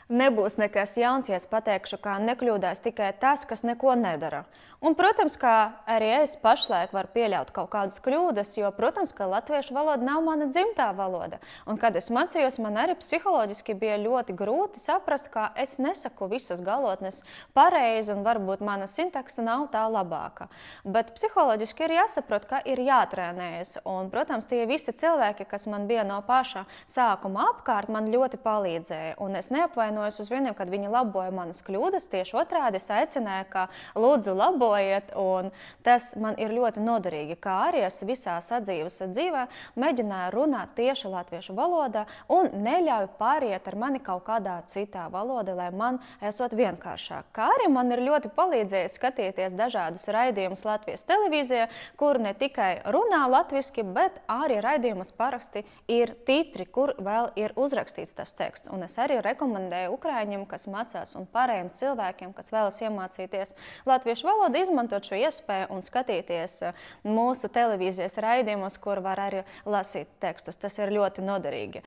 Nebūs nekas jauns, ja es pateikšu, ka nekļūdās tikai tas, kas neko nedara. Un, protams, ka arī es pašlaik varu pieļaut kaut kādas kļūdas, jo, protams, ka latviešu valoda nav mana dzimtā valoda. Un, kad es mācījos, man arī psiholoģiski bija ļoti grūti saprast, ka es nesaku visas galotnes pareizi un varbūt mana sintakse nav tā labāka. Bet psiholoģiski ir jāsaprot, ka ir jātrenējas. Un, protams, tie visi cilvēki, kas man bija no paša sākuma apkārt, man ļoti palīdzēja. Un es neapvainojos uz viņiem, kad viņi laboja manas kļūdas. Tieši otrādi es aicināju, ka lūdzu labojiet, un tas man ir ļoti noderīgi, kā arī es visā sadzīves dzīvē mēģināju runāt tieši latviešu valodā un neļauju pāriet ar mani kaut kādā citā valodā, lai man esot vienkāršāk. Kā arī man ir ļoti palīdzējis skatīties dažādus raidījumus Latvijas televīzijā, kur ne tikai runā latviski, bet arī raidījumus parasti ir titri, kur vēl ir uzrakstīts tas teksts. Un es arī rekomendēju ukraiņiem, kas mācās, un pārējiem cilvēkiem, kas vēlas iemācīties latviešu valodu, izmantot šo iespēju un skatīties mūsu televīzijas raidījumus, kur var arī lasīt tekstus. Tas ir ļoti noderīgi.